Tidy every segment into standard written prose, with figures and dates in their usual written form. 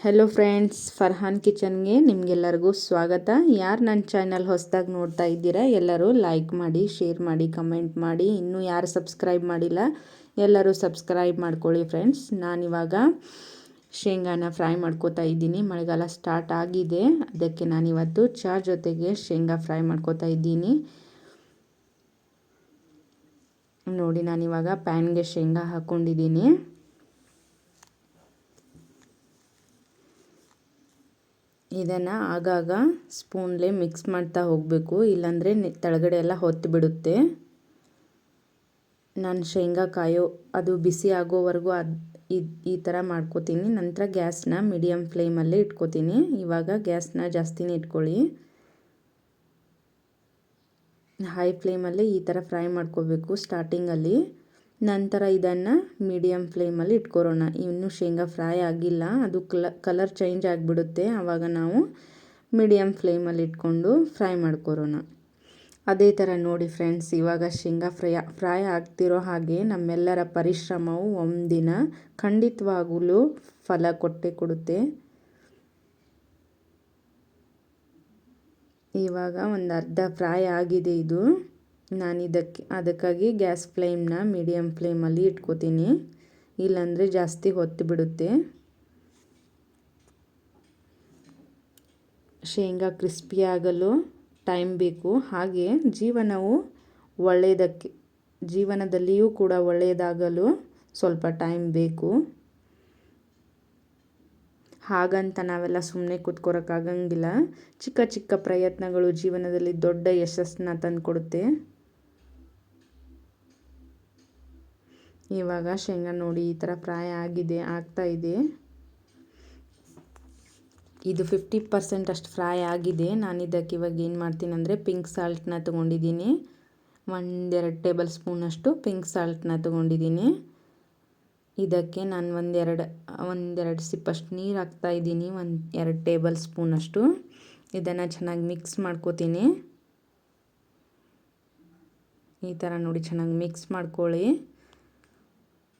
Hello friends, Farhan ಕಿಚನ್ಗೆ ನಿಮಗೆಲ್ಲರಿಗೂ ಸ್ವಾಗತ. ಯಾರು ನನ್ನ ಚಾನಲ್ ಹೊಸದಾಗಿ ನೋಡ್ತಾ ಇದ್ದೀರಾ ಎಲ್ಲರೂ ಲೈಕ್ ಮಾಡಿ, ಶೇರ್ ಮಾಡಿ, ಕಮೆಂಟ್ ಮಾಡಿ. ಇನ್ನೂ ಯಾರು ಸಬ್ಸ್ಕ್ರೈಬ್ ಮಾಡಿಲ್ಲ ಎಲ್ಲರೂ ಸಬ್ಸ್ಕ್ರೈಬ್ ಮಾಡ್ಕೊಳ್ಳಿ ಫ್ರೆಂಡ್ಸ್. ನಾನಿವಾಗ ಶೇಂಗಾನ ಫ್ರೈ ಮಾಡ್ಕೋತಾ ಇದ್ದೀನಿ. ಮಳೆಗಾಲ ಸ್ಟಾರ್ಟ್ ಆಗಿದೆ, ಅದಕ್ಕೆ ನಾನಿವತ್ತು ಚಹಾ ಜೊತೆಗೆ ಶೇಂಗಾ ಫ್ರೈ ಮಾಡ್ಕೋತಾ ಇದ್ದೀನಿ. ನೋಡಿ, ನಾನಿವಾಗ ಪ್ಯಾನ್ಗೆ ಶೇಂಗಾ ಹಾಕ್ಕೊಂಡಿದ್ದೀನಿ. ಇದನ್ನು ಆಗಾಗ ಸ್ಪೂನ್ಲೇ ಮಿಕ್ಸ್ ಮಾಡ್ತಾ ಹೋಗಬೇಕು, ಇಲ್ಲಾಂದರೆ ಕೆಳಗಡೆ ಎಲ್ಲ ಹೊತ್ತು ಬಿಡುತ್ತೆ. ನಾನು ಶೇಂಗಾ ಅದು ಬಿಸಿ ಆಗೋವರೆಗೂ ಈ ಥರ ಮಾಡ್ಕೋತೀನಿ. ನಂತರ ಗ್ಯಾಸ್ನ ಮೀಡಿಯಮ್ ಫ್ಲೇಮಲ್ಲೇ ಇಟ್ಕೋತೀನಿ. ಇವಾಗ ಗ್ಯಾಸ್ನ ಜಾಸ್ತಿನೇ ಇಟ್ಕೊಳ್ಳಿ. ಹೈ ಫ್ಲೇಮಲ್ಲಿ ಈ ಥರ ಫ್ರೈ ಮಾಡ್ಕೋಬೇಕು ಸ್ಟಾರ್ಟಿಂಗಲ್ಲಿ. ನಂತರ ಇದನ್ನು ಮೀಡಿಯಮ್ ಫ್ಲೇಮಲ್ಲಿ ಇಟ್ಕೊರೋಣ. ಇನ್ನೂ ಶೇಂಗಾ ಫ್ರೈ ಆಗಿಲ್ಲ, ಅದು ಕಲರ್ ಚೇಂಜ್ ಆಗಿಬಿಡುತ್ತೆ. ಆವಾಗ ನಾವು ಮೀಡಿಯಮ್ ಫ್ಲೇಮಲ್ಲಿ ಇಟ್ಕೊಂಡು ಫ್ರೈ ಮಾಡ್ಕೊರೋಣ. ಅದೇ ಥರ ನೋಡಿ ಫ್ರೆಂಡ್ಸ್, ಇವಾಗ ಶೇಂಗಾ ಫ್ರೈ ಆಗ್ತಿರೋ ಹಾಗೆ ನಮ್ಮೆಲ್ಲರ ಪರಿಶ್ರಮವು ಒಂದಿನ ಖಂಡಿತವಾಗಲೂ ಫಲ ಕೊಟ್ಟೇ ಕೊಡುತ್ತೆ. ಇವಾಗ ಒಂದು ಅರ್ಧ ಫ್ರೈ ಆಗಿದೆ ಇದು. ನಾನು ಅದಕ್ಕಾಗಿ ಗ್ಯಾಸ್ ಫ್ಲೇಮ್ನ ಮೀಡಿಯಮ್ ಫ್ಲೇಮಲ್ಲಿ ಇಟ್ಕೋತೀನಿ, ಇಲ್ಲಾಂದರೆ ಜಾಸ್ತಿ ಹೊತ್ತು ಬಿಡುತ್ತೆ. ಶೇಂಗಾ ಕ್ರಿಸ್ಪಿಯಾಗಲು ಟೈಮ್ ಬೇಕು, ಹಾಗೆ ಜೀವನದಲ್ಲಿಯೂ ಕೂಡ ಒಳ್ಳೆಯದಾಗಲು ಸ್ವಲ್ಪ ಟೈಮ್ ಬೇಕು. ಹಾಗಂತ ನಾವೆಲ್ಲ ಸುಮ್ಮನೆ ಕೂತ್ಕೊಳಕ್ಕಾಗಂಗಿಲ್ಲ. ಚಿಕ್ಕ ಚಿಕ್ಕ ಪ್ರಯತ್ನಗಳು ಜೀವನದಲ್ಲಿ ದೊಡ್ಡ ಯಶಸ್ಸನ್ನ ತಂದುಕೊಡುತ್ತೆ. ಇವಾಗ ಶೇಂಗಾ ನೋಡಿ ಈ ಥರ ಫ್ರೈ ಆಗ್ತಾ ಇದೆ. ಇದು 50% ಅಷ್ಟು ಫ್ರೈ ಆಗಿದೆ. ನಾನು ಇದಕ್ಕೆ ಇವಾಗ ಏನು ಮಾಡ್ತೀನಿ ಅಂದರೆ ಪಿಂಕ್ ಸಾಲ್ಟ್ನ ತೊಗೊಂಡಿದ್ದೀನಿ. 1-2 ಟೇಬಲ್ ಸ್ಪೂನಷ್ಟು ಪಿಂಕ್ ಸಾಲ್ಟ್ನ ತೊಗೊಂಡಿದ್ದೀನಿ. ಇದಕ್ಕೆ ನಾನು ಒಂದೆರಡು ಸಿಪ್ಪಷ್ಟು ನೀರು ಹಾಕ್ತಾಯಿದ್ದೀನಿ, 1-2 ಟೇಬಲ್ ಸ್ಪೂನಷ್ಟು. ಇದನ್ನು ಚೆನ್ನಾಗಿ ಮಿಕ್ಸ್ ಮಾಡ್ಕೋತೀನಿ. ಈ ಥರ ನೋಡಿ ಚೆನ್ನಾಗಿ ಮಿಕ್ಸ್ ಮಾಡ್ಕೊಳ್ಳಿ.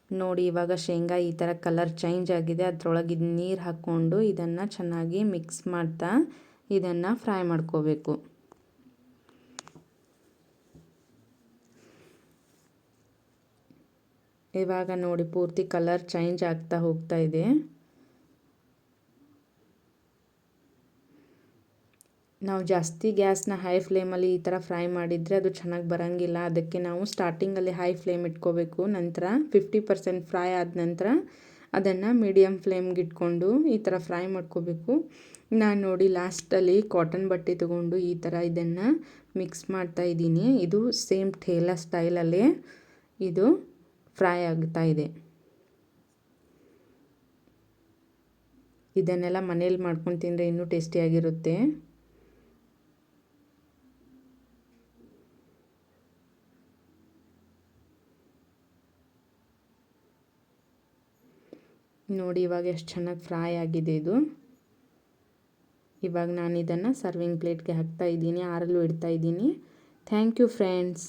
ನೋಡಿ, ಇವಾಗ ಶೇಂಗಾ ಈ ಥರ ಕಲರ್ ಚೇಂಜ್ ಆಗಿದೆ. ಅದರೊಳಗೆ ನೀರು ಹಾಕ್ಕೊಂಡು ಇದನ್ನು ಚೆನ್ನಾಗಿ ಮಿಕ್ಸ್ ಮಾಡ್ತಾ ಇದನ್ನು ಫ್ರೈ ಮಾಡ್ಕೋಬೇಕು. ಇವಾಗ ನೋಡಿ ಪೂರ್ತಿ ಕಲರ್ ಚೇಂಜ್ ಆಗ್ತಾ ಹೋಗ್ತಾ ಇದೆ. ನಾವು ಜಾಸ್ತಿ ಗ್ಯಾಸ್ನ ಹೈ ಫ್ಲೇಮಲ್ಲಿ ಈ ಥರ ಫ್ರೈ ಮಾಡಿದರೆ ಅದು ಚೆನ್ನಾಗಿ ಬರೋಂಗಿಲ್ಲ. ಅದಕ್ಕೆ ನಾವು ಸ್ಟಾರ್ಟಿಂಗಲ್ಲಿ ಹೈ ಫ್ಲೇಮ್ ಇಟ್ಕೋಬೇಕು. ನಂತರ 50% ಫ್ರೈ ಆದ ನಂತರ ಅದನ್ನು ಮೀಡಿಯಮ್ ಫ್ಲೇಮ್ಗೆ ಇಟ್ಕೊಂಡು ಈ ಥರ ಫ್ರೈ ಮಾಡ್ಕೋಬೇಕು. ನಾನು ನೋಡಿ ಲಾಸ್ಟಲ್ಲಿ ಕಾಟನ್ ಬಟ್ಟೆ ತೊಗೊಂಡು ಈ ಥರ ಇದನ್ನು ಮಿಕ್ಸ್ ಮಾಡ್ತಾ ಇದ್ದೀನಿ. ಇದು ಸೇಮ್ ಠೇಲಾ ಸ್ಟೈಲಲ್ಲೇ ಇದು ಫ್ರೈ ಆಗ್ತಾ ಇದೆ. ಇದನ್ನೆಲ್ಲ ಮನೇಲಿ ಮಾಡ್ಕೊಂಡು ತಿಂದರೆ ಇನ್ನೂ ಟೇಸ್ಟಿಯಾಗಿರುತ್ತೆ. ನೋಡಿ ಇವಾಗ ಎಷ್ಟು ಚೆನ್ನಾಗಿ ಫ್ರೈ ಆಗಿದೆ ಇದು. ಇವಾಗ ನಾನು ಇದನ್ನು ಸರ್ವಿಂಗ್ ಪ್ಲೇಟ್ಗೆ ಹಾಕ್ತಾ ಇದ್ದೀನಿ, ಆರಲು ಇಡ್ತಾ ಇದ್ದೀನಿ. Thank you friends.